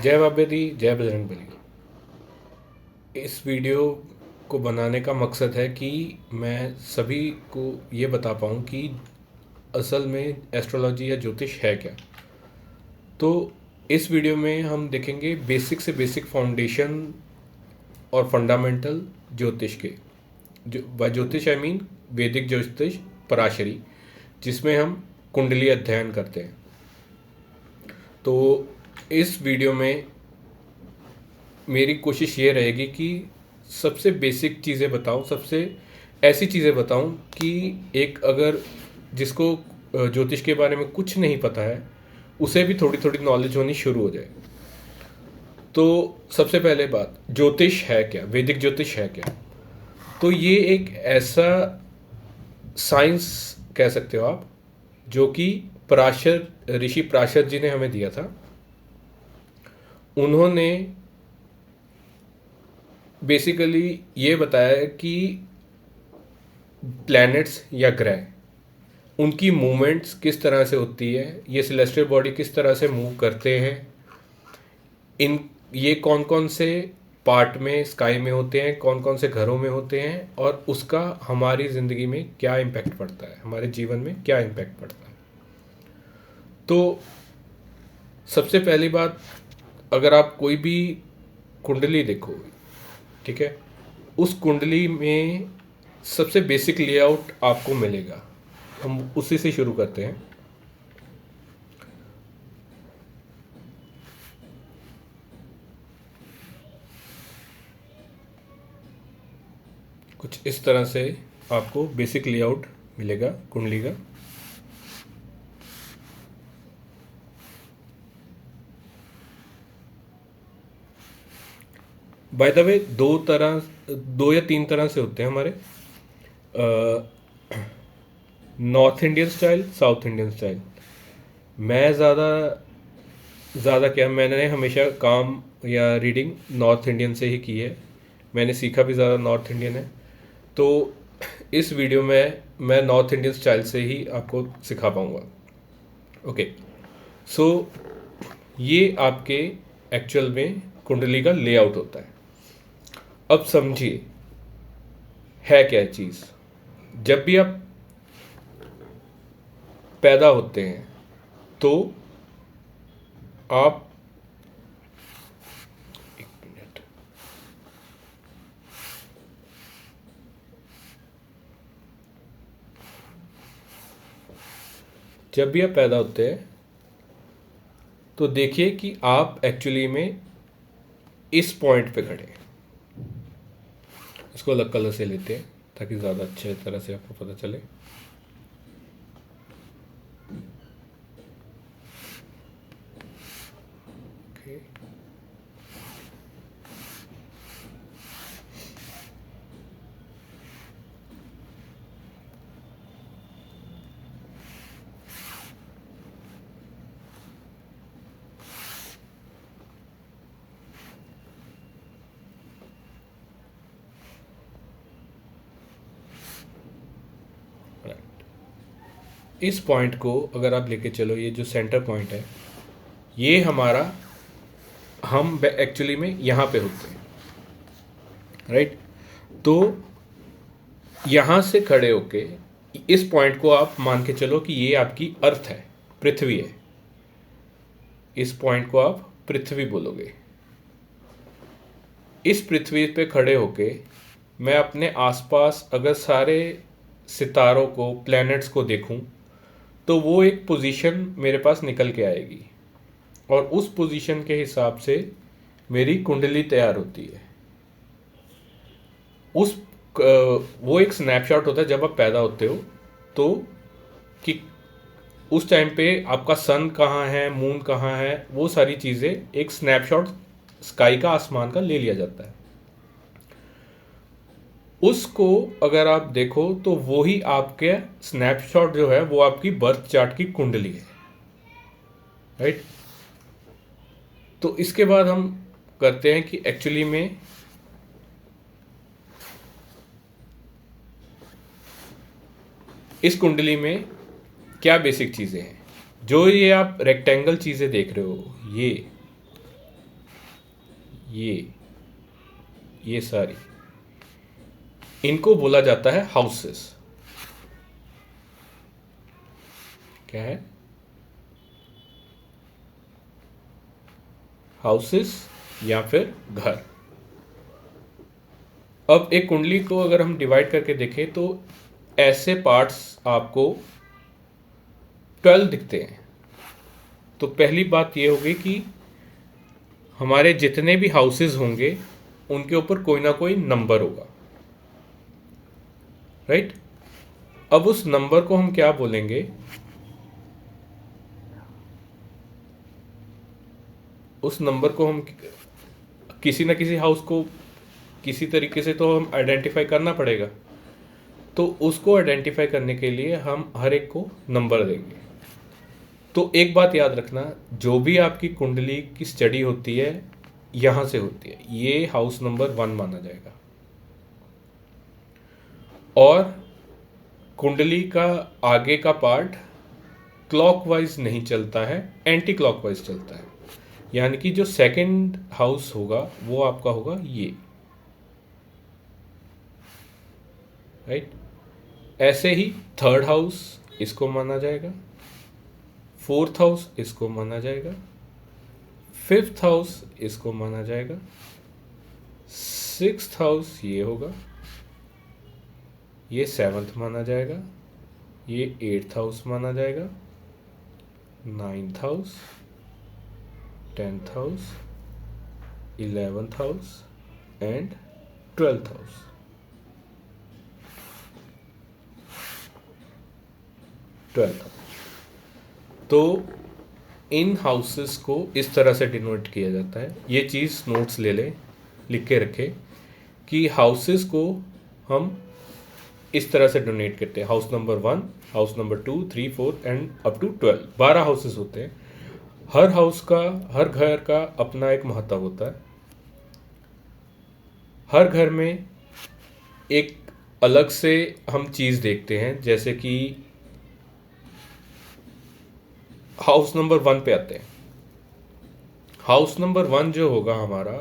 जय बाबे दी, जय बजरंग बली। इस वीडियो को बनाने का मकसद है कि मैं सभी को ये बता पाऊँ कि असल में एस्ट्रोलॉजी या ज्योतिष है क्या। तो इस वीडियो में हम देखेंगे बेसिक से बेसिक फाउंडेशन और फंडामेंटल ज्योतिष के। जो बाय ज्योतिष आई मीन वैदिक ज्योतिष पराशरी, जिसमें हम कुंडली अध्ययन करते हैं। तो इस वीडियो में मेरी कोशिश ये रहेगी कि सबसे बेसिक चीज़ें बताऊं, सबसे ऐसी चीज़ें बताऊं कि एक अगर जिसको ज्योतिष के बारे में कुछ नहीं पता है उसे भी थोड़ी थोड़ी नॉलेज होनी शुरू हो जाए। तो सबसे पहले बात, ज्योतिष है क्या, वैदिक ज्योतिष है क्या। तो ये एक ऐसा साइंस कह सकते हो आप, जो कि पराशर ऋषि पराशर जी ने हमें दिया था। उन्होंने बेसिकली ये बताया कि प्लैनेट्स या ग्रह, उनकी मूवमेंट्स किस तरह से होती है, ये सेलेस्टियल बॉडी किस तरह से मूव करते हैं, इन ये कौन कौन से पार्ट में स्काई में होते हैं, कौन कौन से घरों में होते हैं, और उसका हमारी ज़िंदगी में क्या इम्पैक्ट पड़ता है, हमारे जीवन में क्या इम्पैक्ट पड़ता है। तो सबसे पहली बात, अगर आप कोई भी कुंडली देखो, ठीक है, उस कुंडली में सबसे बेसिक लेआउट आपको मिलेगा। हम उसी से शुरू करते हैं। कुछ इस तरह से आपको बेसिक लेआउट मिलेगा कुंडली का। बाय द वे, दो या तीन तरह से होते हैं हमारे, north Indian style, south Indian style. मैं ज़्यादा क्या, मैंने हमेशा काम या रीडिंग नॉर्थ इंडियन से ही की है। मैंने सीखा भी ज़्यादा नॉर्थ इंडियन है। तो इस वीडियो में मैं नॉर्थ इंडियन स्टाइल से ही आपको सिखा पाऊँगा। ओके, सो ये आपके एक्चुअल में कुंडली का लेआउट होता है। अब समझिए है क्या चीज़। जब भी आप पैदा होते हैं तो आप, एक मिनट, जब भी आप पैदा होते हैं तो देखिए कि आप एक्चुअली में इस पॉइंट पे खड़े हैं। इसको अलग कलर से लेते हैं ताकि ज़्यादा अच्छे तरह से आपको पता चले। ओके, इस पॉइंट को अगर आप लेके चलो, ये जो सेंटर पॉइंट है, ये हमारा, हम एक्चुअली में यहाँ पे होते हैं, राइट। तो यहाँ से खड़े होके इस पॉइंट को आप मान के चलो कि ये आपकी अर्थ है, पृथ्वी है। इस पॉइंट को आप पृथ्वी बोलोगे। इस पृथ्वी पे खड़े होके मैं अपने आसपास अगर सारे सितारों को, प्लैनेट्स को देखूं, तो वो एक पोजीशन मेरे पास निकल के आएगी, और उस पोजीशन के हिसाब से मेरी कुंडली तैयार होती है। वो एक स्नैपशॉट होता है जब आप पैदा होते हो, तो कि उस टाइम पे आपका सन कहाँ है, मून कहाँ है, वो सारी चीज़ें एक स्नैपशॉट स्काई का, आसमान का ले लिया जाता है। उसको अगर आप देखो तो वो ही आपके स्नैपशॉट जो है वो आपकी बर्थ चार्ट की कुंडली है, राइट। तो इसके बाद हम करते हैं कि एक्चुअली में इस कुंडली में क्या बेसिक चीज़ें हैं। जो ये आप रेक्टेंगल चीज़ें देख रहे हो, ये सारी, इनको बोला जाता है हाउसेस। क्या है? हाउसेस या फिर घर। अब एक कुंडली को अगर हम डिवाइड करके देखें तो ऐसे पार्ट्स आपको 12 दिखते हैं। तो पहली बात ये होगी कि हमारे जितने भी हाउसेस होंगे उनके ऊपर कोई ना कोई नंबर होगा, राइट? अब उस नंबर को हम क्या बोलेंगे? उस नंबर को हम किसी ना किसी हाउस को किसी तरीके से तो हम आइडेंटिफाई करना पड़ेगा। तो उसको आइडेंटिफाई करने के लिए हम हर एक को नंबर देंगे। तो एक बात याद रखना, जो भी आपकी कुंडली की स्टडी होती है यहां से होती है, ये हाउस नंबर 1 माना जाएगा। और कुंडली का आगे का पार्ट क्लॉकवाइज नहीं चलता है, एंटी क्लॉकवाइज चलता है। यानी कि जो सेकंड हाउस होगा वो आपका होगा ये, राइट? ऐसे ही थर्ड हाउस इसको माना जाएगा, फोर्थ हाउस इसको माना जाएगा, फिफ्थ हाउस इसको माना जाएगा, सिक्स्थ हाउस ये होगा, ये सेवंथ माना जाएगा, ये एट्थ हाउस माना जाएगा, ninth house, 10th house, 11th house and 12th house. तो इन हाउसेस को इस तरह से डिनोट किया जाता है। ये चीज़ नोट्स ले लें, लिख के रखें कि हाउसेस को हम इस तरह से डोनेट करते हैं। House number 1, house number 2, 3, 4 and up to 12, 12 houses होते हैं। हर हाउस का, हर घर का अपना एक महत्व होता है। हर घर में एक अलग से हम चीज़ देखते हैं, जैसे कि हाउस नंबर 1 पे आते हैं। हाउस नंबर 1 जो होगा हमारा,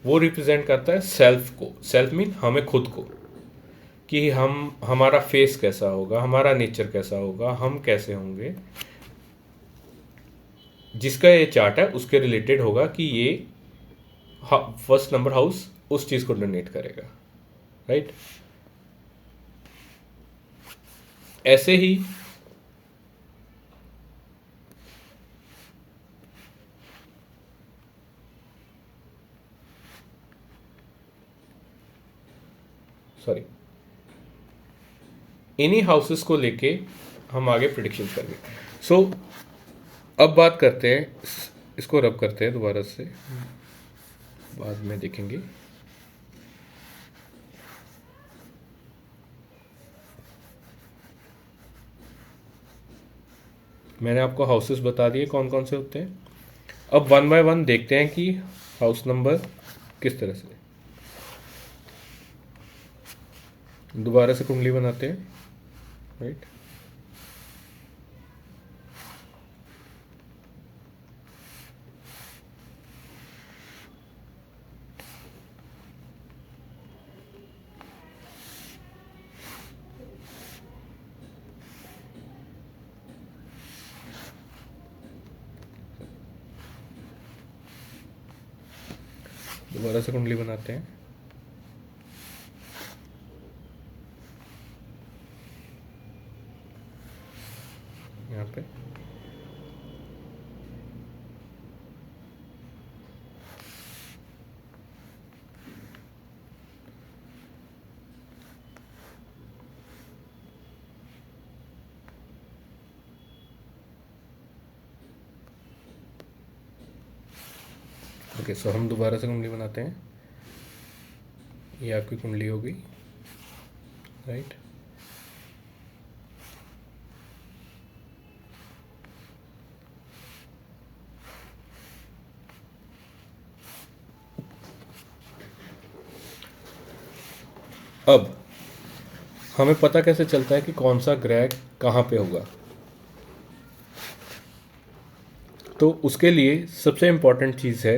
वो रिप्रेजेंट करता है सेल्फ को। सेल्फ मीन हमें खुद को, कि हमारा फेस कैसा होगा, हमारा नेचर कैसा होगा, हम कैसे होंगे। जिसका ये चार्ट है उसके रिलेटेड होगा कि ये फर्स्ट नंबर हाउस उस चीज़ को डोनेट करेगा, राइट? ऐसे ही सॉरी, इन्हीं हाउसेस को लेके हम आगे प्रिडिक्शन करेंगे। सो अब बात करते हैं, इसको रब करते हैं दोबारा से, बाद में देखेंगे। मैंने आपको हाउसेस बता दिए कौन कौन से होते हैं। अब 1 बाय 1 देखते हैं कि हाउस नंबर किस तरह से। दोबारा से कुंडली बनाते हैं, राइट? दोबारा से कुंडली बनाते हैं। यहाँ पे ओके, सो हम दोबारा से कुंडली बनाते हैं। ये आपकी कुंडली होगी, राइट? अब हमें पता कैसे चलता है कि कौन सा ग्रह कहाँ पे होगा? तो उसके लिए सबसे इम्पोर्टेंट चीज़ है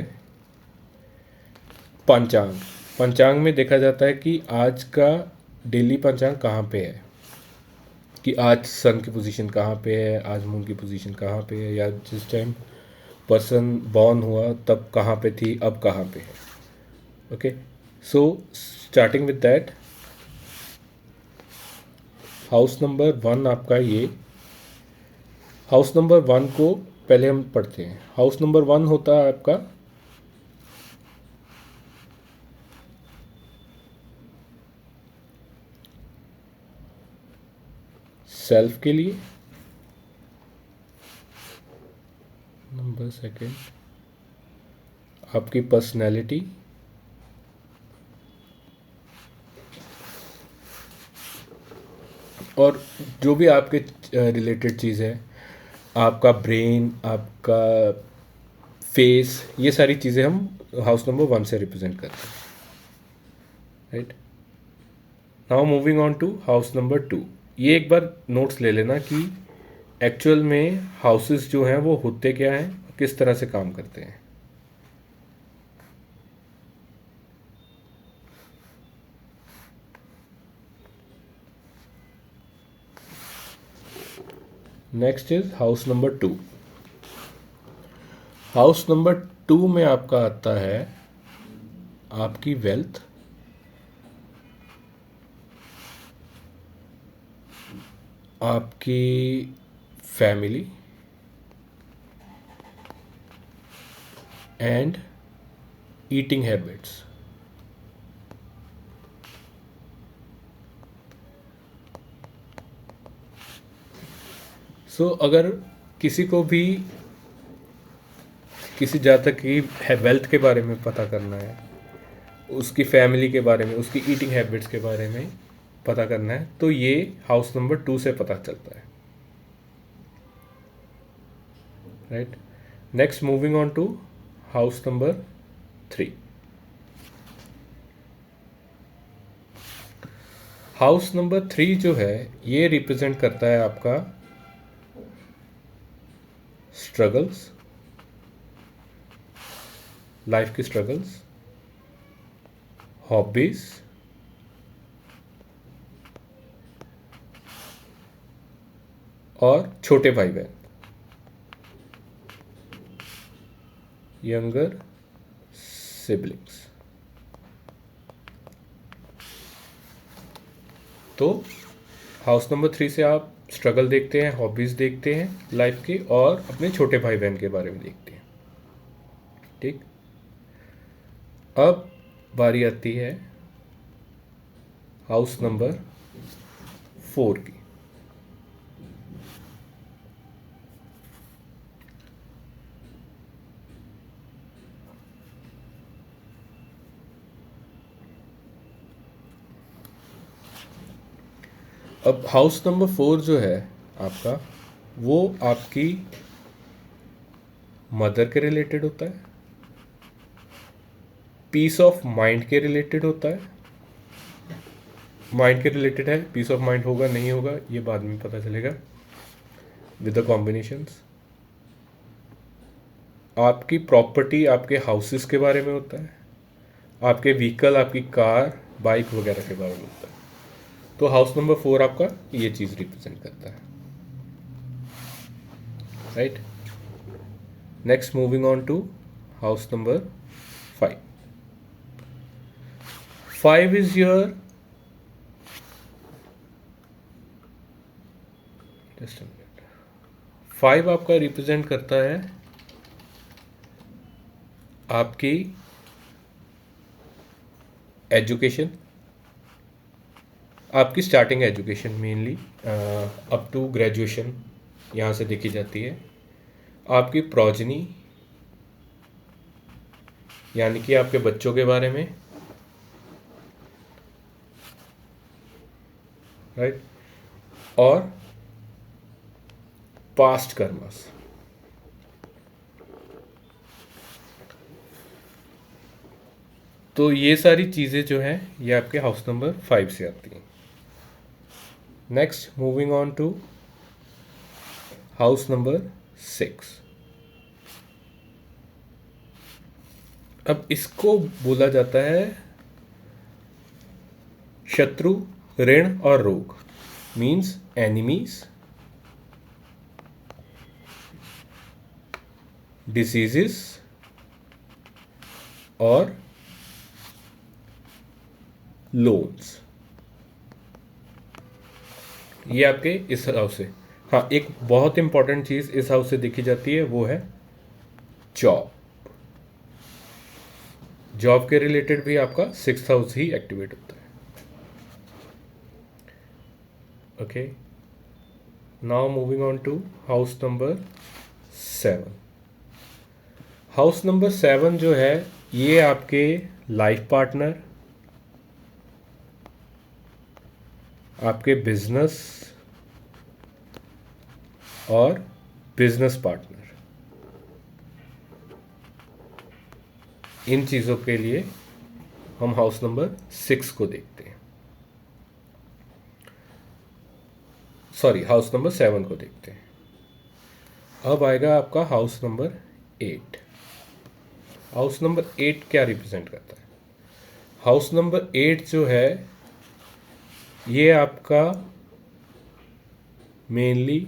पंचांग। पंचांग में देखा जाता है कि आज का डेली पंचांग कहाँ पे है, कि आज सन की पोजीशन कहाँ पे है, आज मून की पोजीशन कहाँ पे है, या जिस टाइम पर्सन बॉर्न हुआ तब कहाँ पे थी, अब कहाँ पे है। Okay, so starting with that, house number 1 आपका ये, हाउस नंबर 1 को पहले हम पढ़ते हैं। हाउस नंबर 1 होता है आपका सेल्फ के लिए, नंबर सेकंड आपकी पर्सनैलिटी, और जो भी आपके रिलेटेड चीज़ है, आपका ब्रेन, आपका फेस, ये सारी चीज़ें हम हाउस नंबर 1 से रिप्रेजेंट करते हैं। Right, now moving on to house number 2। ये एक बार नोट्स ले लेना कि एक्चुअल में हाउसेस जो हैं वो होते क्या हैं, किस तरह से काम करते हैं। Next is house number 2। House number 2 में आपका आता है आपकी वेल्थ, आपकी फैमिली एंड ईटिंग हैबिट्स। सो अगर किसी को भी किसी जातक की वेल्थ के बारे में पता करना है, उसकी फैमिली के बारे में, उसकी ईटिंग हैबिट्स के बारे में पता करना है, तो ये हाउस नंबर 2 से पता चलता है। Right, next moving on to house number 3। House number 3 जो है ये रिप्रेजेंट करता है आपका स्ट्रगल्स, लाइफ की स्ट्रगल्स, हॉबीज और छोटे भाई बहन, यंगर सिबलिंग्स। तो हाउस नंबर 3 से आप स्ट्रगल देखते हैं, हॉबीज़ देखते हैं लाइफ के, और अपने छोटे भाई बहन के बारे में देखते हैं। ठीक, अब बारी आती है हाउस नंबर 4 की। अब हाउस नंबर 4 जो है आपका, वो आपकी मदर के रिलेटेड होता है, पीस ऑफ माइंड के रिलेटेड होता है। माइंड के रिलेटेड है, पीस ऑफ माइंड होगा नहीं होगा ये बाद में पता चलेगा विद द कॉम्बिनेशंस। आपकी प्रॉपर्टी, आपके हाउसेस के बारे में होता है, आपके व्हीकल, आपकी कार, बाइक वगैरह के बारे में होता है। तो हाउस नंबर 4 आपका ये चीज़ रिप्रेजेंट करता है। Right, next moving on to house number 5। 5 is your, just 5 आपका रिप्रेजेंट करता है आपकी एजुकेशन, आपकी starting education mainly up to graduation यहाँ से देखी जाती है। आपकी प्रोजनी यानी कि आपके बच्चों के बारे में। राइट, और पास्ट कर्मस। तो ये सारी चीज़ें जो हैं ये आपके हाउस नंबर 5 से आती हैं। Next moving on to house number 6। अब इसको बोला जाता है शत्रु, ऋण और रोग, मीन्स एनिमीज, डिसीजेस और लोन्स। ये आपके इस हाउस से। हाँ, एक बहुत इंपॉर्टेंट चीज़ इस हाउस से देखी जाती है, वो है जॉब। जॉब के रिलेटेड भी आपका 6th हाउस ही एक्टिवेट होता है। Okay, now moving on to house number 7। House number 7 जो है, ये आपके लाइफ पार्टनर, आपके बिजनेस और बिजनेस पार्टनर, इन चीज़ों के लिए हम हाउस नंबर 6 को देखते हैं। सॉरी, हाउस नंबर 7 को देखते हैं। अब आएगा आपका हाउस नंबर 8। हाउस नंबर 8 क्या रिप्रेजेंट करता है? हाउस नंबर 8 जो है, ये आपका मेनली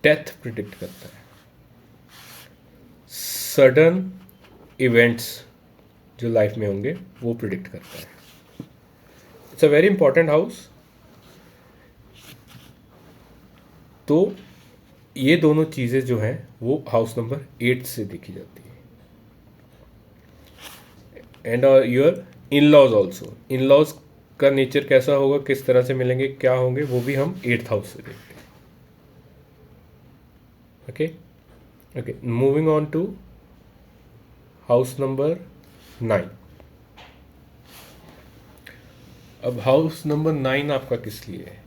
डेथ प्रिडिक्ट करता है, सडन इवेंट्स जो लाइफ में होंगे वो प्रिडिक्ट करता है। It's a very important house. तो ये दोनों चीज़ें जो हैं वो हाउस नंबर 8 से देखी जाती है। And your in laws also, in laws का नेचर कैसा होगा, किस तरह से मिलेंगे, क्या होंगे, वो भी हम 8th हाउस से देखते हैं। Okay okay, moving on to house number 9। अब हाउस नंबर 9 आपका किस लिए है?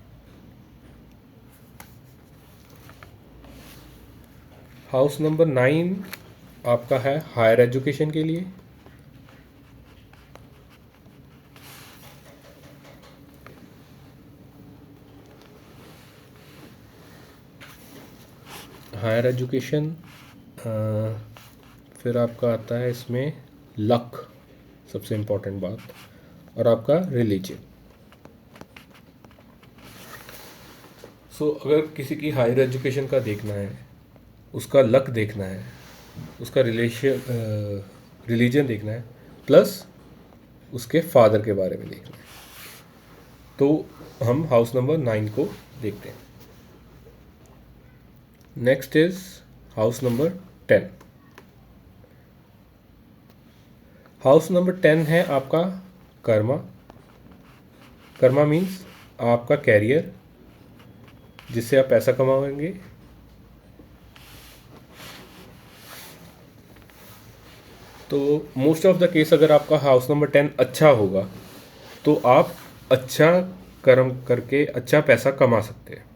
हाउस नंबर 9 आपका है हायर एजुकेशन के लिए, हायर एजुकेशन। फिर आपका आता है इसमें लक, सबसे इम्पोर्टेंट बात, और आपका रिलीजन। सो अगर किसी की हायर एजुकेशन का देखना है, उसका लक देखना है, उसका रिलीजन देखना है, प्लस उसके फादर के बारे में देखना है, तो हम हाउस नंबर 9 को देखते हैं। Next is house number 10। House number 10 है आपका कर्मा। कर्मा मीन्स आपका कैरियर, जिससे आप पैसा कमाएंगे। तो मोस्ट ऑफ द केस अगर आपका हाउस नंबर 10 अच्छा होगा तो आप अच्छा कर्म करके अच्छा पैसा कमा सकते हैं।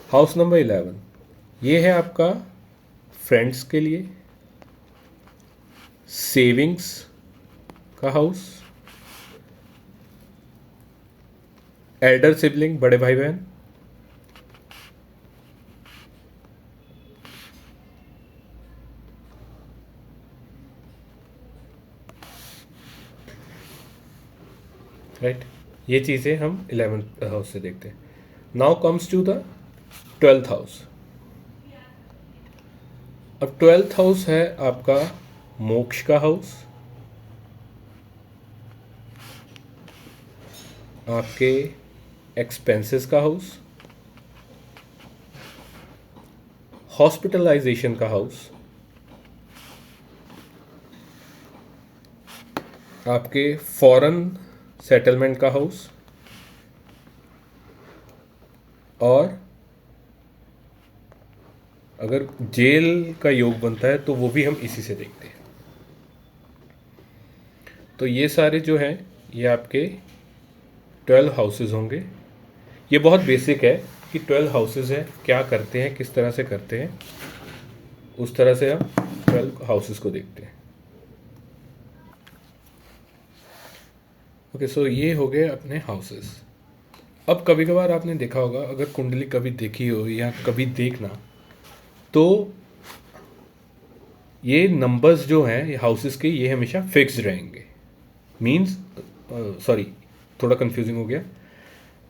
हाउस नंबर 11, ये है आपका फ्रेंड्स के लिए, सेविंग्स का हाउस, एल्डर सिबलिंग, बड़े भाई बहन, राइट। ये चीज़ें हम 11th हाउस से देखते हैं। Now comes to the 12th house. अब 12th हाउस है आपका मोक्ष का हाउस, आपके एक्सपेंसेस का हाउस, हॉस्पिटलाइजेशन का हाउस, आपके फॉरेन सेटलमेंट का हाउस, और अगर जेल का योग बनता है तो वो भी हम इसी से देखते हैं। तो ये सारे जो हैं ये आपके 12 हाउसेस होंगे। ये बहुत बेसिक है कि 12 हाउसेस हैं, क्या करते हैं, किस तरह से करते हैं, उस तरह से हम 12 हाउसेस को देखते हैं। ओके, सो ये हो गए अपने हाउसेस। अब कभी कभार आपने देखा होगा, अगर कुंडली कभी देखी हो या कभी देखना, तो ये नंबर्स जो हैं ये हाउसेस के, ये हमेशा फिक्स्ड रहेंगे। मींस सॉरी, थोड़ा कंफ्यूजिंग हो गया।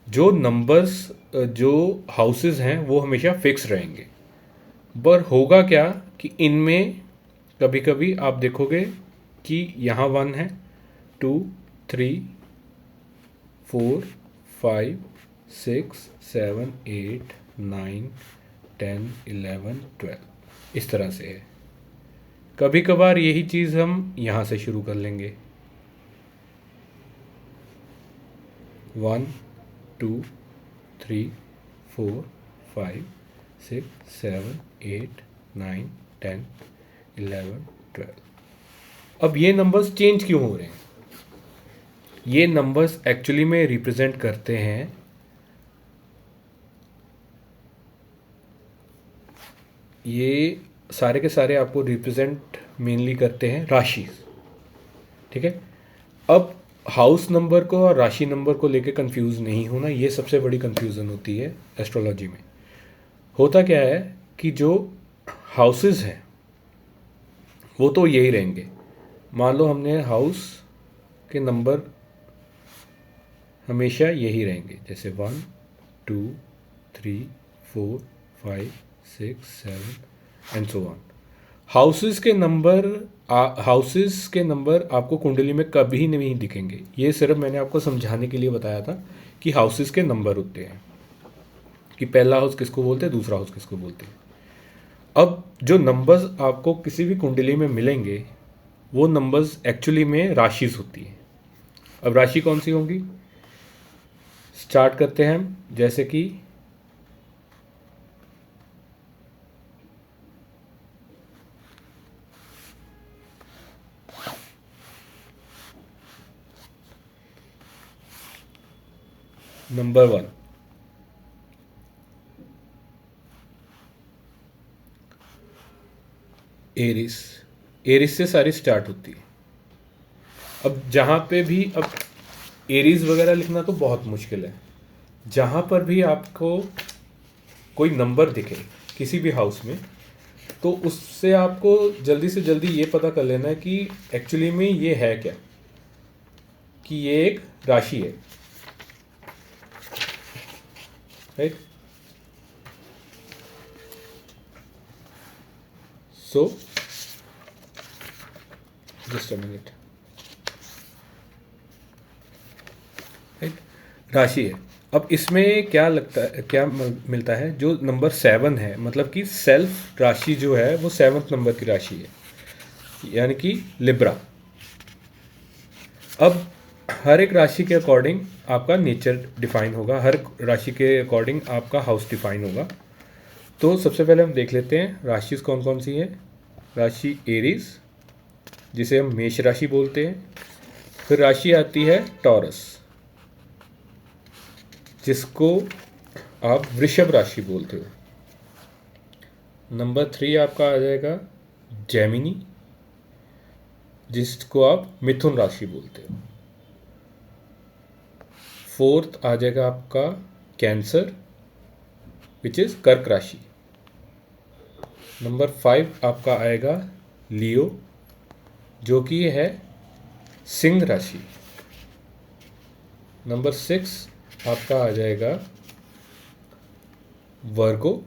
जो नंबर्स जो हाउसेस हैं वो हमेशा फिक्स रहेंगे। पर होगा क्या कि इनमें कभी कभी आप देखोगे कि यहाँ 1 है, 2, 3, 4, 5, 6, 7, 8, 9, 10, 11, 12 इस तरह से है। कभी कभार यही चीज़ हम यहाँ से शुरू कर लेंगे, 1, 2, 3, 4, 5, 6, 7, 8, 9, 10, 11, 12। अब ये नंबर्स चेंज क्यों हो रहे हैं? ये नंबर्स एक्चुअली में रिप्रेजेंट करते हैं ये सारे के सारे आपको रिप्रेजेंट मेनली करते हैं राशि, ठीक है। अब हाउस नंबर को और राशि नंबर को लेके कंफ्यूज नहीं होना, ये सबसे बड़ी कंफ्यूजन होती है एस्ट्रोलॉजी में। होता क्या है कि जो हाउसेस हैं वो तो यही रहेंगे। मान लो हमने हाउस के नंबर हमेशा यही रहेंगे, जैसे 1, 2, 3, 4, 5, 6, 7 एंड सो ऑन। हाउसेस के नंबर आपको कुंडली में कभी नहीं दिखेंगे। ये सिर्फ मैंने आपको समझाने के लिए बताया था कि हाउसेस के नंबर होते हैं, कि पहला हाउस किसको बोलते हैं, दूसरा हाउस किसको बोलते हैं। अब जो नंबर्स आपको किसी भी कुंडली में मिलेंगे वो नंबर्स एक्चुअली में राशिज होती हैं। अब राशि कौन सी होंगी, स्टार्ट करते हैं हम। जैसे कि नंबर 1, एरिस। एरिस से सारी स्टार्ट होती है। अब जहाँ पे भी, अब एरीज वगैरह लिखना तो बहुत मुश्किल है। जहाँ पर भी आपको कोई नंबर दिखे किसी भी हाउस में, तो उससे आपको जल्दी से जल्दी ये पता कर लेना है कि एक्चुअली में ये है क्या, कि ये एक राशि है, right. So just a minute, right, राशि है। अब इसमें क्या लगता है, क्या मिलता है, जो नंबर 7 है, मतलब कि सेल्फ राशि जो है वो 7th नंबर की राशि है, यानी कि लिब्रा। अब हर एक राशि के अकॉर्डिंग आपका नेचर डिफाइन होगा, हर राशि के अकॉर्डिंग आपका हाउस डिफाइन होगा। तो सबसे पहले हम देख लेते हैं राशि कौन कौन सी है। राशि एरीज, जिसे हम मेष राशि बोलते हैं। फिर राशि आती है टॉरस, जिसको आप वृषभ राशि बोलते हो। नंबर 3 आपका आ जाएगा जेमिनी, जिसको आप मिथुन राशि बोलते हो। 4th आ जाएगा आपका कैंसर, विच इज कर्क राशि। नंबर 5 आपका आएगा लियो, जो कि है सिंह राशि। नंबर 6 आपका आ जाएगा वर्गो,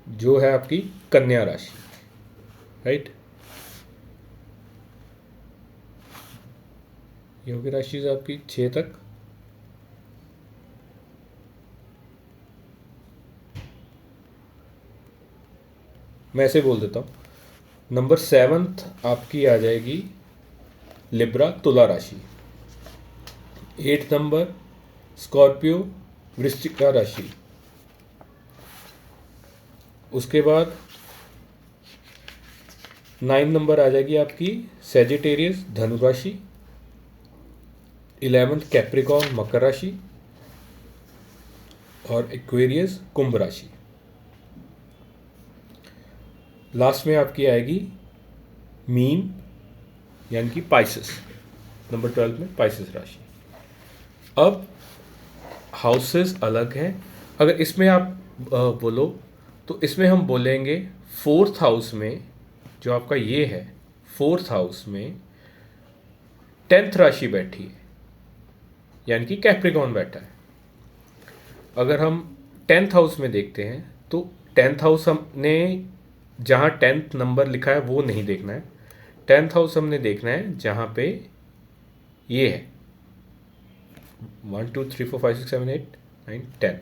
जो है आपकी कन्या राशि, राइट। ये होगी राशि आपकी 6 तक। मैं ऐसे बोल देता हूँ। नंबर 7th आपकी आ जाएगी लिब्रा, तुला राशि। 8th नंबर स्कॉर्पियो, वृश्चिक राशि। उसके बाद 9 नंबर आ जाएगी आपकी सेजिटेरियस, धनु राशि। 11th कैप्रिकॉर्न, मकर राशि। और एक्वेरियस, कुंभ राशि। लास्ट में आपकी आएगी मीन, यानी कि पाइसेस। नंबर 12 में पाइसेस राशि। अब हाउसेस अलग हैं। अगर इसमें आप बोलो तो इसमें हम बोलेंगे फोर्थ हाउस में जो आपका ये है, फोर्थ हाउस में 10th राशि बैठी है, यानी कि कैप्रिकॉर्न बैठा है। अगर हम 10th हाउस में देखते हैं तो 10th हाउस हमने जहाँ 10th नंबर लिखा है वो नहीं देखना है। 10th हाउस हमने देखना है जहाँ पे ये है 1 2 3 4 5 6 7 8 9 10।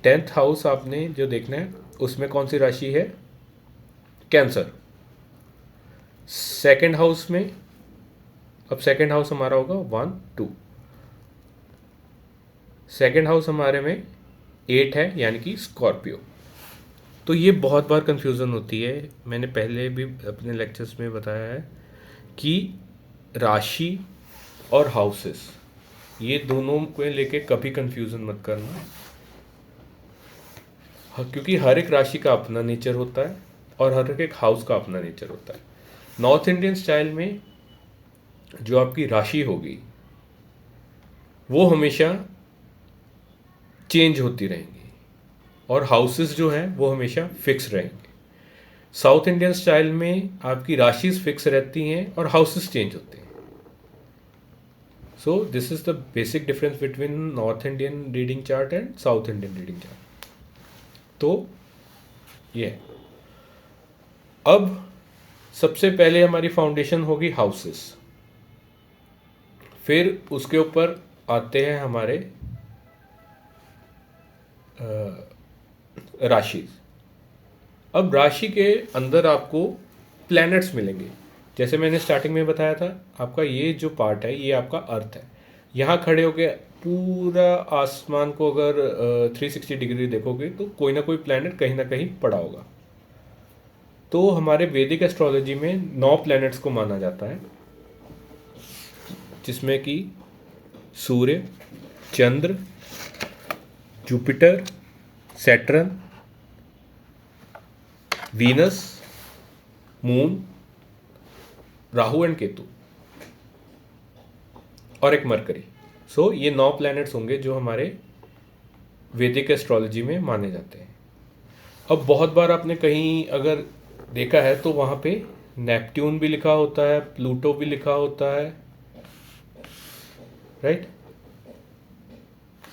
10th हाउस आपने जो देखना है उसमें कौन सी राशि है? कैंसर। सेकंड हाउस में, अब सेकंड हाउस हमारा होगा 1 2। सेकंड हाउस हमारे में 8 है, यानी कि स्कॉर्पियो। तो ये बहुत बार कंफ्यूजन होती है, मैंने पहले भी अपने लेक्चर्स में बताया है कि राशि और हाउसेस ये दोनों को लेके कभी कंफ्यूजन मत करना। क्योंकि हर एक राशि का अपना नेचर होता है और हर एक हाउस का अपना नेचर होता है। नॉर्थ इंडियन स्टाइल में जो आपकी राशि होगी वो हमेशा चेंज होती रहेंगी और हाउसेस जो हैं वो हमेशा फिक्स रहेंगे। साउथ इंडियन स्टाइल में आपकी राशि फिक्स रहती हैं और हाउसेस चेंज होते हैं। So this is the basic difference between north Indian reading chart and south Indian reading chart. तो ये अब सबसे पहले हमारी फाउंडेशन होगी हाउसेस, फिर उसके ऊपर आते हैं हमारे राशि। अब राशि के अंदर आपको प्लैनेट्स मिलेंगे। जैसे मैंने स्टार्टिंग में बताया था, आपका ये जो पार्ट है ये आपका अर्थ है। यहाँ खड़े होके पूरा आसमान को अगर 360 डिग्री देखोगे तो कोई ना कोई प्लैनेट कहीं ना कहीं पड़ा होगा। तो हमारे वैदिक एस्ट्रोलॉजी में 9 प्लैनेट्स को माना जाता है, जिसमें कि Surya, Chandra, Jupiter, Saturn, Venus, moon, Rahu and Ketu और एक मरकरी। सो ये 9 प्लैनेट्स होंगे जो हमारे वैदिक एस्ट्रोलॉजी में माने जाते हैं। अब बहुत बार आपने कहीं अगर देखा है तो वहाँ पे नेपट्यून भी लिखा होता है, प्लूटो भी लिखा होता है, राइट,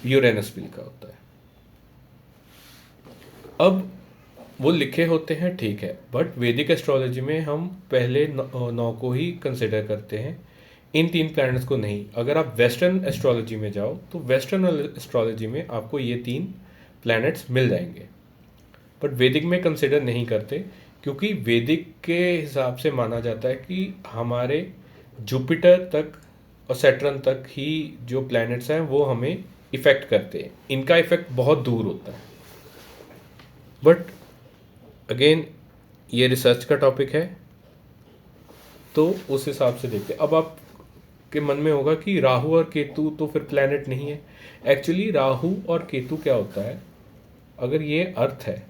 यूरेनस भी लिखा होता है। अब वो लिखे होते हैं, ठीक है, बट वैदिक एस्ट्रोलॉजी में हम पहले 9 को ही कंसिडर करते हैं, इन 3 प्लैनेट्स को नहीं। अगर आप वेस्टर्न एस्ट्रोलॉजी में जाओ तो वेस्टर्न एस्ट्रोलॉजी में आपको ये 3 प्लैनेट्स मिल जाएंगे, बट वैदिक में कंसिडर नहीं करते, क्योंकि वैदिक के हिसाब से माना जाता है कि हमारे जुपिटर तक और सैटर्न तक ही जो प्लैनेट्स हैं वो हमें इफ़ेक्ट करते हैं, इनका इफ़ेक्ट बहुत दूर होता है। बट अगेन ये रिसर्च का टॉपिक है, तो उस हिसाब से देखते हैं। अब आप के मन में होगा कि राहु और केतु तो फिर प्लैनेट नहीं है। एक्चुअली राहु और केतु क्या होता है, अगर ये अर्थ है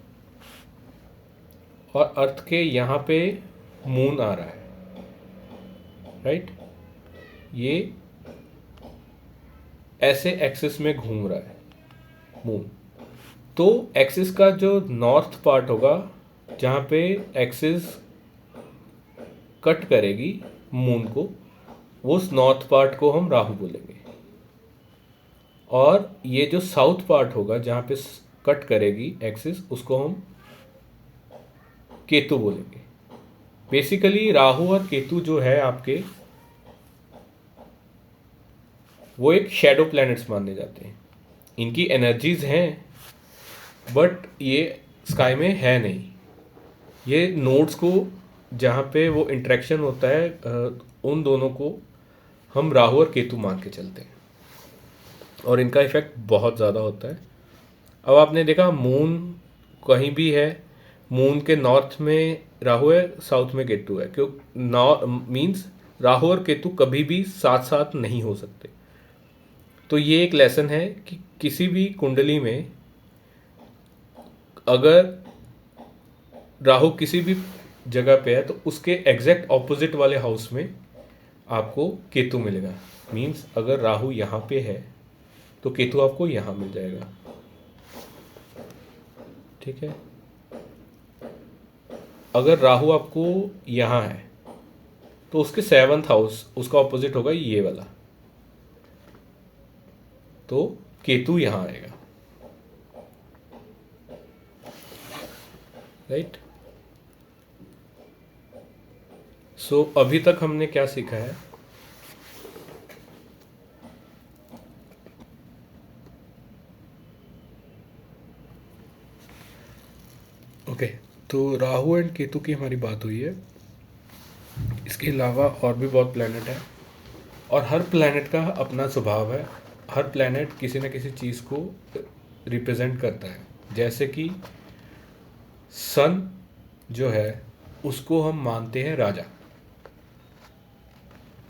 और अर्थ के यहाँ पे मून आ रहा है, राइट, ये ऐसे एक्सिस में घूम रहा है मून, तो एक्सिस का जो नॉर्थ पार्ट होगा जहाँ पे एक्सिस कट करेगी मून को, वो उस नॉर्थ पार्ट को हम राहु बोलेंगे, और ये जो साउथ पार्ट होगा जहाँ पे कट करेगी एक्सिस, उसको हम केतु बोलेंगे। बेसिकली राहु और केतु जो है आपके, वो एक शैडो प्लैनेट्स माने जाते हैं। इनकी एनर्जीज हैं बट ये स्काई में है नहीं। ये नोड्स को जहाँ पे वो इंटरेक्शन होता है उन दोनों को हम राहु और केतु मान के चलते हैं, और इनका इफेक्ट बहुत ज़्यादा होता है। अब आपने देखा मून कहीं भी है, मून के नॉर्थ में राहु है, साउथ में केतु है, क्यों मीन्स राहु और केतु कभी भी साथ साथ नहीं हो सकते। तो ये एक लेसन है कि किसी भी कुंडली में अगर राहु किसी भी जगह पे है तो उसके एग्जैक्ट ऑपोजिट वाले हाउस में आपको केतु मिलेगा। मीन्स अगर राहु यहाँ पे है तो केतु आपको यहाँ मिल जाएगा, ठीक है। अगर राहु आपको यहाँ है तो उसके 7th हाउस, उसका ऑपोजिट होगा ये वाला, तो केतु यहाँ आएगा, राइट। सो अभी तक हमने क्या सीखा है? ओके, तो राहु एंड केतु की हमारी बात हुई है। इसके अलावा और भी बहुत प्लैनेट है, और हर प्लैनेट का अपना स्वभाव है। हर प्लैनेट किसी न किसी चीज़ को रिप्रेजेंट करता है। जैसे कि सन जो है उसको हम मानते हैं राजा,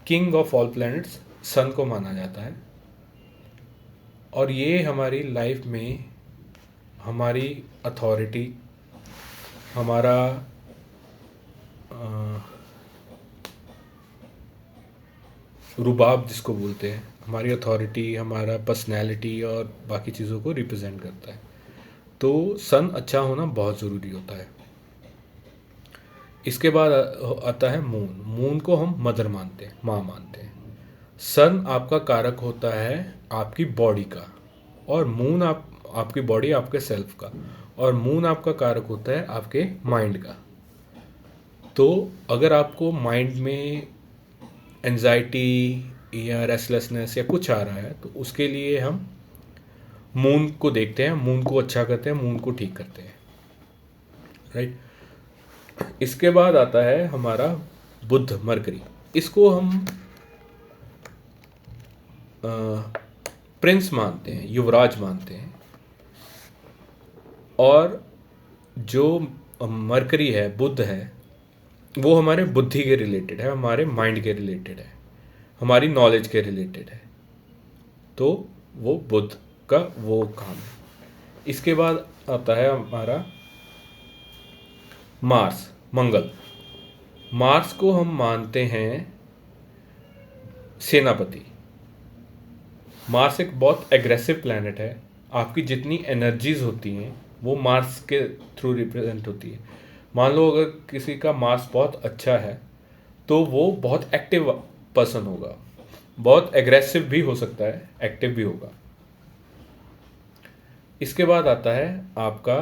किंग ऑफ ऑल प्लैनेट्स सन को माना जाता है। और ये हमारी लाइफ में हमारी अथॉरिटी, हमारा रुबाब जिसको बोलते हैं, हमारी अथॉरिटी, हमारा पर्सनैलिटी और बाकी चीज़ों को रिप्रेजेंट करता है। तो सन अच्छा होना बहुत ज़रूरी होता है। इसके बाद आता है मून। मून को हम मदर मानते हैं, माँ मानते हैं। सन आपका कारक होता है आपकी बॉडी का, और मून आपकी बॉडी आपके सेल्फ का, और मून आपका कारक होता है आपके माइंड का। तो अगर आपको माइंड में एंजाइटी या रेस्टलेसनेस या कुछ आ रहा है तो उसके लिए हम मून को देखते हैं, मून को अच्छा करते हैं, मून को ठीक करते हैं, राइट। इसके बाद आता है हमारा बुध, मरकरी। इसको हम प्रिंस मानते हैं, युवराज मानते हैं। और जो मरकरी है, बुध है, वो हमारे बुद्धि के रिलेटेड है, हमारे माइंड के रिलेटेड है, हमारी नॉलेज के रिलेटेड है। तो वो बुध का वो काम है। इसके बाद आता है हमारा मार्स, मंगल। मार्स को हम मानते हैं सेनापति। मार्स एक बहुत एग्रेसिव प्लैनेट है। आपकी जितनी एनर्जीज होती हैं वो मार्स के थ्रू रिप्रेजेंट होती है। मान लो अगर किसी का मार्स बहुत अच्छा है तो वो बहुत एक्टिव पर्सन होगा, बहुत एग्रेसिव भी हो सकता है, एक्टिव भी होगा। इसके बाद आता है आपका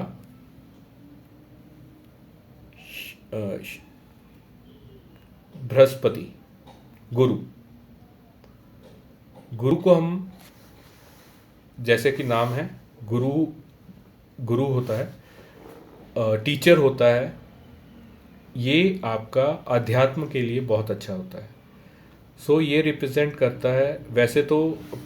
बृहस्पति, गुरु। गुरु को हम, जैसे कि नाम है, गुरु गुरु होता है, टीचर होता है। ये आपका अध्यात्म के लिए बहुत अच्छा होता है। सो ये रिप्रेजेंट करता है। वैसे तो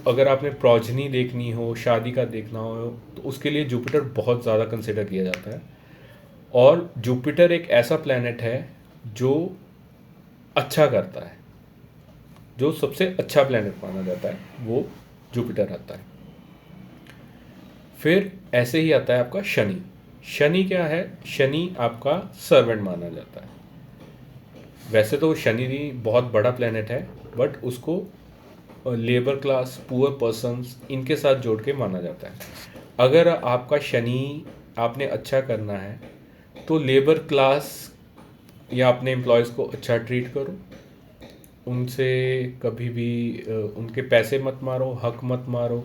अगर आपने प्रोजनी देखनी हो, शादी का देखना हो, तो उसके लिए जुपिटर बहुत ज़्यादा कंसिडर किया जाता है। और जुपिटर एक ऐसा प्लैनेट है जो अच्छा करता है, जो सबसे अच्छा प्लैनेट माना जाता है, वो जुपिटर आता है। फिर ऐसे ही आता है आपका शनि। शनि क्या है? शनि आपका सर्वेंट माना जाता है। वैसे तो शनि बहुत बड़ा प्लैनेट है, बट उसको लेबर क्लास, पुअर पर्सन्स, इनके साथ जोड़ के माना जाता है। अगर आपका शनि आपने अच्छा करना है तो लेबर क्लास या अपने एम्प्लॉयज़ को अच्छा ट्रीट करो, उनसे कभी भी उनके पैसे मत मारो, हक मत मारो।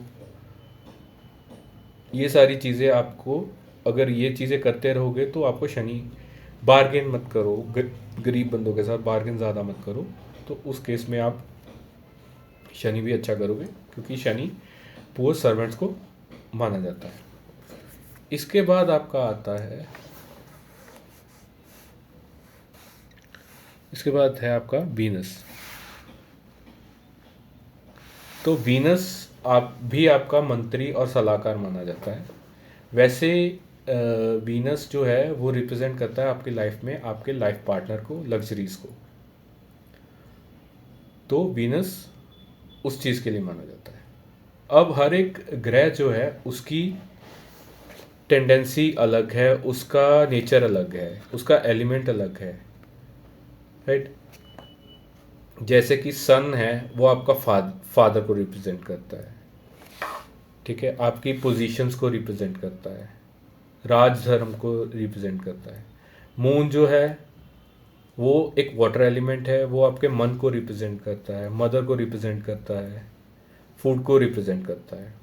ये सारी चीज़ें आपको, अगर ये चीज़ें करते रहोगे तो आपको शनि, बार्गेन मत करो, गरीब बंदों के साथ बार्गेन ज़्यादा मत करो, तो उस केस में आप शनि भी अच्छा करोगे, क्योंकि शनि पुअर सर्वेंट्स को माना जाता है। इसके बाद आपका आता है, इसके बाद है आपका वीनस। तो वीनस आपका मंत्री और सलाहकार माना जाता है। वैसे वीनस जो है वो रिप्रेजेंट करता है आपकी लाइफ में आपके लाइफ पार्टनर को, लग्जरीज को। तो वीनस उस चीज़ के लिए माना जाता है। अब हर एक ग्रह जो है उसकी टेंडेंसी अलग है, उसका नेचर अलग है, उसका एलिमेंट अलग है, राइट। जैसे कि सन है वो आपका फादर को रिप्रेजेंट करता है, ठीक है, आपकी पोजीशंस को रिप्रेजेंट करता है, राजधर्म को रिप्रेजेंट करता है। मून जो है वो एक वाटर एलिमेंट है, वो आपके मन को रिप्रेजेंट करता है, मदर को रिप्रेजेंट करता है, फूड को रिप्रेजेंट करता है।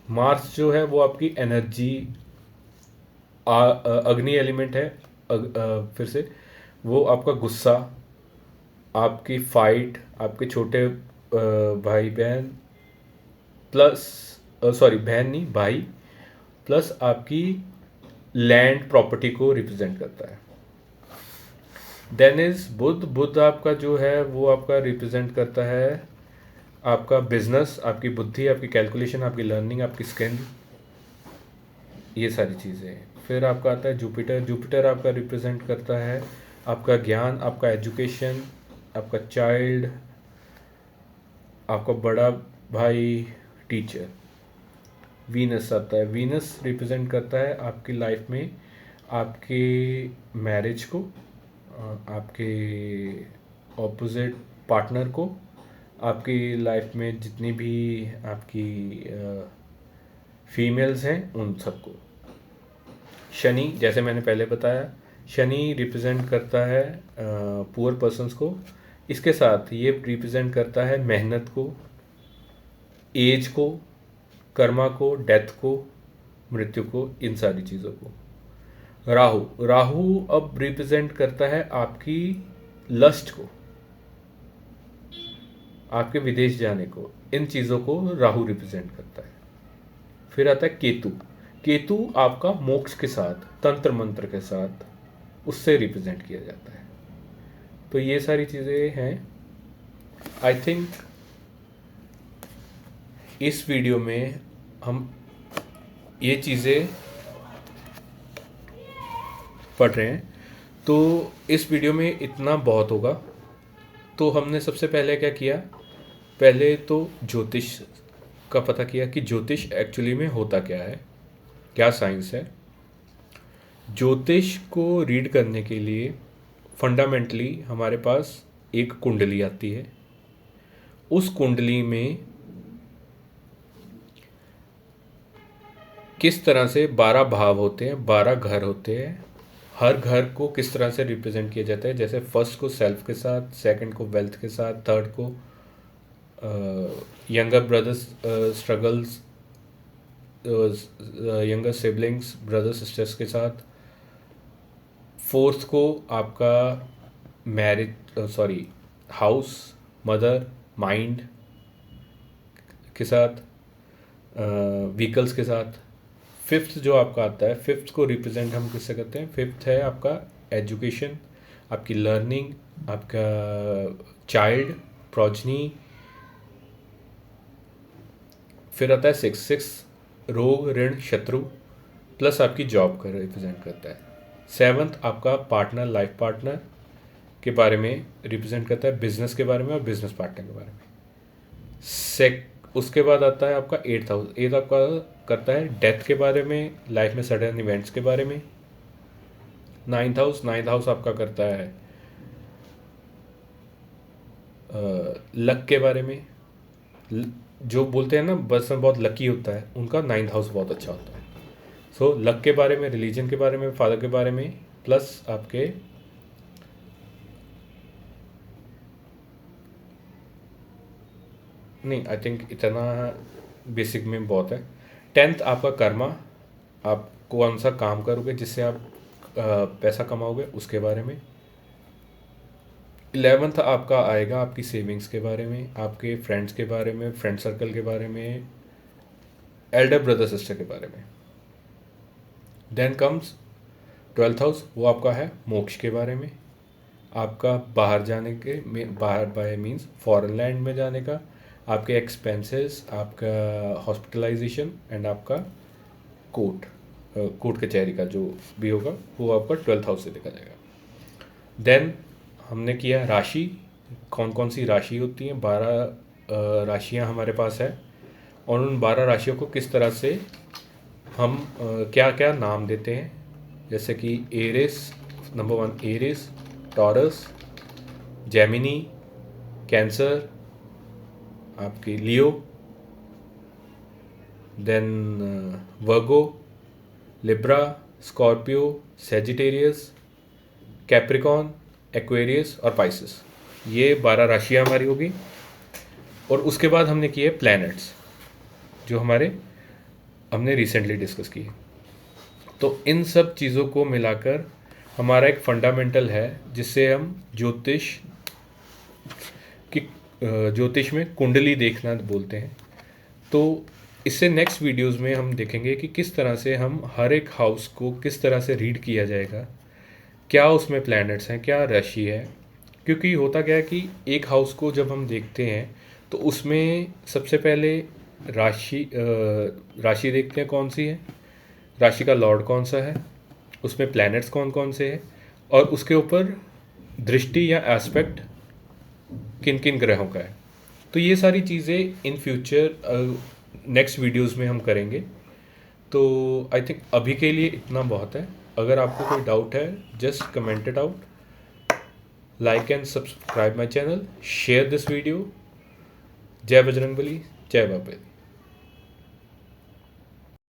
मार्स जो है वो आपकी एनर्जी, अग्नि एलिमेंट है। फिर से वो आपका गुस्सा, आपकी फाइट, आपके छोटे भाई बहन प्लस, सॉरी बहन नहीं भाई, प्लस आपकी लैंड प्रॉपर्टी को रिप्रेजेंट करता है। देन इज बुध। बुध आपका जो है वो आपका रिप्रेजेंट करता है आपका बिजनेस, आपकी बुद्धि, आपकी कैलकुलेशन, आपकी लर्निंग, आपकी स्किल, ये सारी चीज़ें। फिर आपका आता है जुपिटर। जुपिटर आपका रिप्रेजेंट करता है आपका ज्ञान, आपका एजुकेशन, आपका चाइल्ड, आपका बड़ा भाई, टीचर। वीनस आता है। वीनस रिप्रेजेंट करता है आपकी लाइफ में आपके मैरिज को, आपके ऑपोजिट पार्टनर को, आपकी लाइफ में जितनी भी आपकी फीमेल्स हैं उन सबको। शनि, जैसे मैंने पहले बताया, शनि रिप्रेजेंट करता है पुअर पर्सन्स को। इसके साथ ये रिप्रेजेंट करता है मेहनत को, एज को, कर्मा को, डेथ को, मृत्यु को, इन सारी चीज़ों को। राहु। राहु अब रिप्रेजेंट करता है आपकी लस्ट को, आपके विदेश जाने को, इन चीज़ों को राहु रिप्रेजेंट करता है। फिर आता है केतु। केतु आपका मोक्ष के साथ, तंत्र मंत्र के साथ, उससे रिप्रेजेंट किया जाता है। तो ये सारी चीज़ें हैं। आई थिंक इस वीडियो में हम ये चीज़ें पढ़ रहे हैं, तो इस वीडियो में इतना बहुत होगा। तो हमने सबसे पहले क्या किया, पहले तो ज्योतिष का पता किया कि ज्योतिष एक्चुअली में होता क्या है, क्या साइंस है। ज्योतिष को रीड करने के लिए फंडामेंटली हमारे पास एक कुंडली आती है। उस कुंडली में किस तरह से 12 भाव होते हैं, 12 घर होते हैं। हर घर को किस तरह से रिप्रेजेंट किया जाता है, जैसे फर्स्ट को सेल्फ के साथ, सेकंड को वेल्थ के साथ, थर्ड को younger brothers struggles, younger siblings, brother sisters के साथ, फोर्थ को आपका marriage, sorry house, mother, mind के साथ, व्हीकल्स के साथ। फिफ्थ जो आपका आता है, फिफ्थ को रिप्रेजेंट हम किससे करते हैं, फिफ्थ है आपका एजुकेशन, आपकी लर्निंग, आपका चाइल्ड, प्रोजनी। फिर आता है सिक्स। सिक्स रोग, ऋण, शत्रु, प्लस आपकी जॉब का रिप्रेजेंट करता है। सेवंथ आपका पार्टनर, लाइफ पार्टनर के बारे में रिप्रेजेंट करता है, बिजनेस के बारे में और बिजनेस पार्टनर के बारे में। उसके बाद आता है आपका एट्थ हाउस। एट्थ आपका करता है डेथ के बारे में, लाइफ में सडन इवेंट्स के बारे में। नाइन्थ हाउस, नाइन्थ हाउस आपका करता है लक के बारे में। जो बोलते हैं ना पर्सन बहुत लकी होता है, उनका नाइन्थ हाउस बहुत अच्छा होता है। सो लक के बारे में, रिलीजन के बारे में, फादर के बारे में, प्लस आपके नहीं, आई थिंक इतना बेसिक में बहुत है। टेंथ आपका कर्मा, आप कौन सा काम करोगे जिससे आप पैसा कमाओगे, उसके बारे में। 11th आपका आएगा आपकी सेविंग्स के बारे में, आपके फ्रेंड्स के बारे में, फ्रेंड सर्कल के बारे में, एल्डर ब्रदर सिस्टर के बारे में। देन कम्स 12th हाउस, वो आपका है मोक्ष के बारे में, आपका बाहर जाने के, बाहर बाय मीन्स फॉरेन लैंड में जाने का, आपके एक्सपेंसेस, आपका हॉस्पिटलाइजेशन एंड आपका कोर्ट कोर्ट कचहरी का जो भी होगा वो आपका 12th हाउस से देखा जाएगा। देन हमने किया राशि, कौन कौन सी राशि होती हैं। 12 राशियां हमारे पास है, और उन 12 राशियों को किस तरह से हम क्या क्या नाम देते हैं, जैसे कि Aries, number 1 Aries, Taurus, Gemini, Cancer, आपकी Leo, then Virgo, Libra, Scorpio, Sagittarius, Capricorn, Aquarius और पाइसेस, ये 12 राशियाँ हमारी होगी। और उसके बाद हमने किए प्लैनेट्स जो हमने रिसेंटली डिस्कस किए। तो इन सब चीज़ों को मिलाकर हमारा एक फंडामेंटल है जिससे हम ज्योतिष में कुंडली देखना बोलते हैं। तो इससे नेक्स्ट वीडियोस में हम देखेंगे कि किस तरह से हम हर एक हाउस को किस तरह से रीड किया जाएगा, क्या उसमें प्लैनेट्स हैं, क्या राशि है। क्योंकि होता क्या है कि एक हाउस को जब हम देखते हैं तो उसमें सबसे पहले राशि देखते हैं कौन सी है, राशि का लॉर्ड कौन सा है, उसमें प्लैनेट्स कौन कौन से हैं, और उसके ऊपर दृष्टि या एस्पेक्ट किन किन ग्रहों का है। तो ये सारी चीज़ें इन फ्यूचर नेक्स्ट वीडियोस में हम करेंगे। तो आई थिंक अभी के लिए इतना बहुत है। अगर आपको कोई डाउट है just comment it out, like and subscribe my channel, share this video. जय बजरंगबली, जय बाबा।